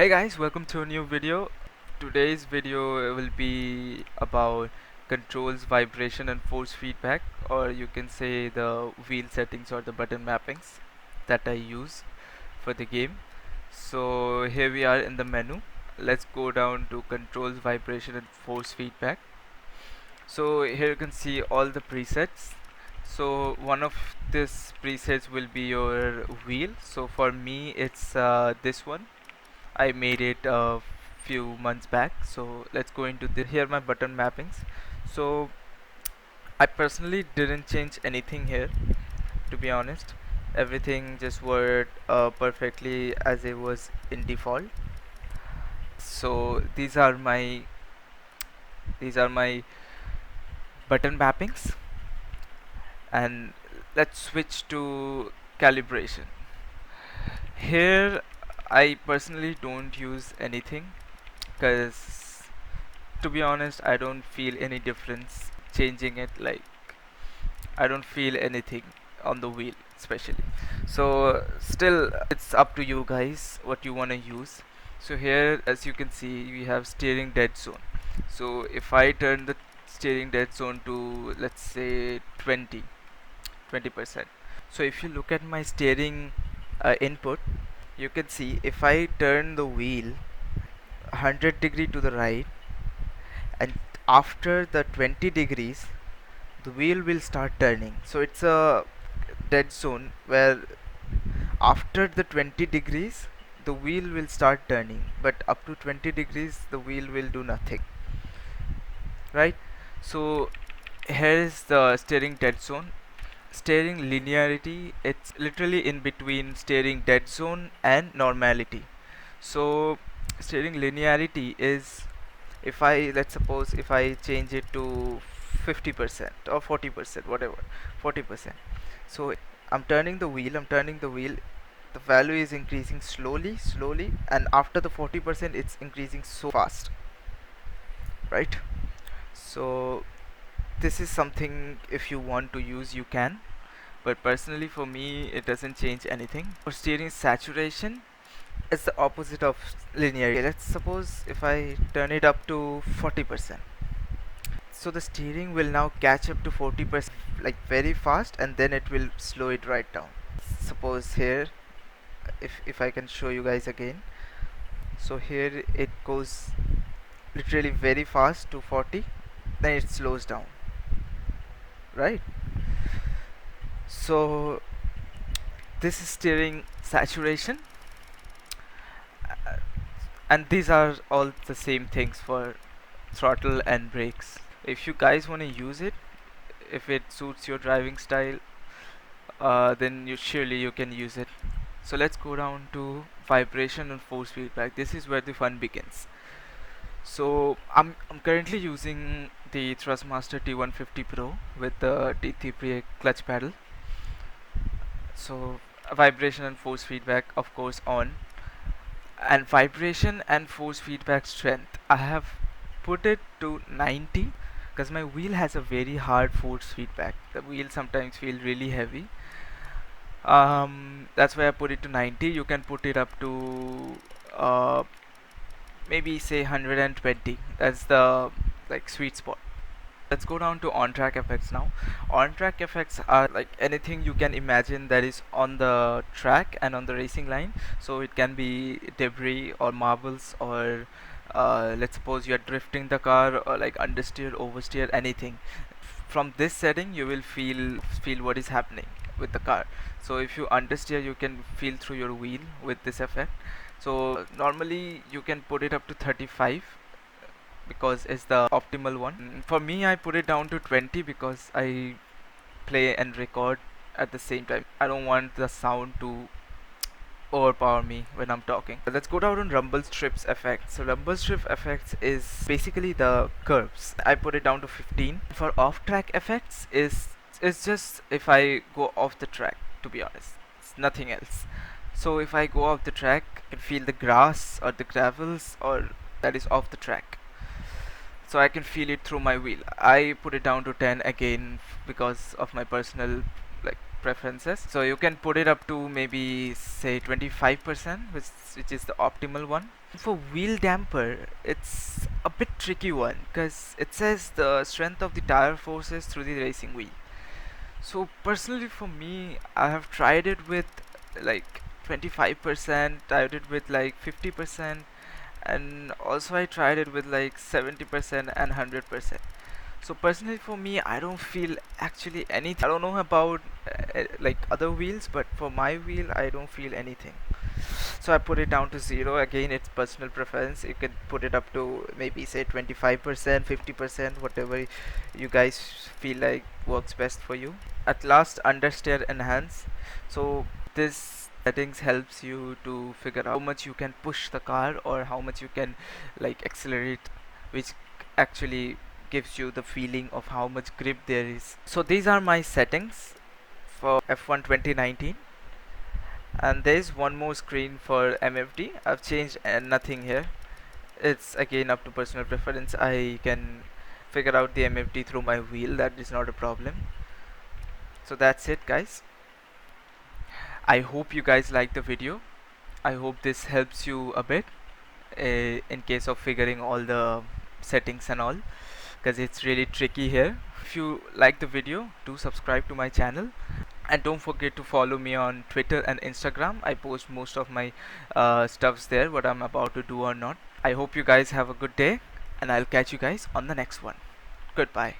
Hey guys, welcome to a new video. Today's video will be about controls, vibration and force feedback, or you can say the wheel settings or the button mappings that I use for the game. So here we are in the menu. Let's go down to controls, vibration and force feedback. So here you can see all the presets. So one of this presets will be your wheel. So for me it's this one. I made it a few months back. So let's go into here my button mappings. So I personally didn't change anything here, to be honest. Everything just worked perfectly as it was in default. So these are my button mappings, and let's switch to calibration. Here I personally don't use anything because, to be honest, I don't feel any difference changing it. Like, I don't feel anything on the wheel especially. So still it's up to you guys what you want to use. So here, as you can see, we have steering dead zone. So if I turn the steering dead zone to, let's say, 20%. So if you look at my steering input, you can see if I turn the wheel 100 degree to the right, and after the 20 degrees the wheel will start turning. So it's a dead zone where after the 20 degrees the wheel will start turning, but up to 20 degrees the wheel will do nothing, right? So here is the steering dead zone. Steering linearity, it's literally in between steering dead zone and normality. So steering linearity is, if I, let's suppose if I change it to 50% or 40%, whatever, 40%. So I'm turning the wheel, the value is increasing slowly, and after the 40% it's increasing so fast, right? So this is something, if you want to use, you can, but personally for me it doesn't change anything. For steering saturation, it's the opposite of linearity. Let's suppose if I turn it up to 40%, so the steering will now catch up to 40% like very fast, and then it will slow it right down. Suppose here, if I can show you guys again, so here it goes literally very fast to 40, then it slows down, right? So this is steering saturation, uh, and these are all the same things for throttle and brakes. If you guys want to use it, if it suits your driving style, then you can use it. So let's go down to vibration and force feedback. This is where the fun begins. So I'm currently using the Thrustmaster T150 Pro with the T3 clutch pedal. So vibration and force feedback, of course, on. And vibration and force feedback strength, I have put it to 90 because my wheel has a very hard force feedback. The wheel sometimes feel really heavy. That's why I put it to 90. You can put it up to uh, maybe say 120. That's the like sweet spot. Let's go down to on track effects now. On track effects are like anything you can imagine that is on the track and on the racing line. So it can be debris or marbles, or let's suppose you're drifting the car, or like understeer, oversteer, anything. From this setting you will feel what is happening with the car. So if you understeer, you can feel through your wheel with this effect. So normally you can put it up to 35 because it's the optimal one. For me, I put it down to 20 because I play and record at the same time. I don't want the sound to overpower me when I'm talking. But let's go down on rumble strips effects. So rumble strip effects is basically the curves. I put it down to 15. For off track effects is just if I go off the track, to be honest. It's nothing else. So if I go off the track and feel the grass or the gravels or that is off the track, so I can feel it through my wheel. I put it down to 10 again because of my personal like preferences. So you can put it up to maybe say 25%, which is the optimal one. For wheel damper, it's a bit tricky one because it says the strength of the tire forces through the racing wheel. So personally for me, I have tried it with like 25%, tried it with like 50%, and also I tried it with like 70% and 100%. So personally for me, I don't feel actually anything. I don't know about like other wheels, but for my wheel I don't feel anything. So I put it down to 0. Again, it's personal preference. You could put it up to maybe say 25%, 50%, whatever you guys feel like works best for you. At last, understeer enhance. So this settings helps you to figure out how much you can push the car or how much you can like accelerate, which actually gives you the feeling of how much grip there is. So these are my settings for F1 2019, and there is one more screen for MFD. I've changed nothing here. It's again up to personal preference. I can figure out the MFD through my wheel, that is not a problem. So that's it, guys. I hope you guys like the video. I hope this helps you a bit in case of figuring all the settings and all, because it's really tricky here. If you like the video, do subscribe to my channel, and don't forget to follow me on Twitter and Instagram. I post most of my stuffs there, what I'm about to do or not. I hope you guys have a good day, and I'll catch you guys on the next one. Goodbye.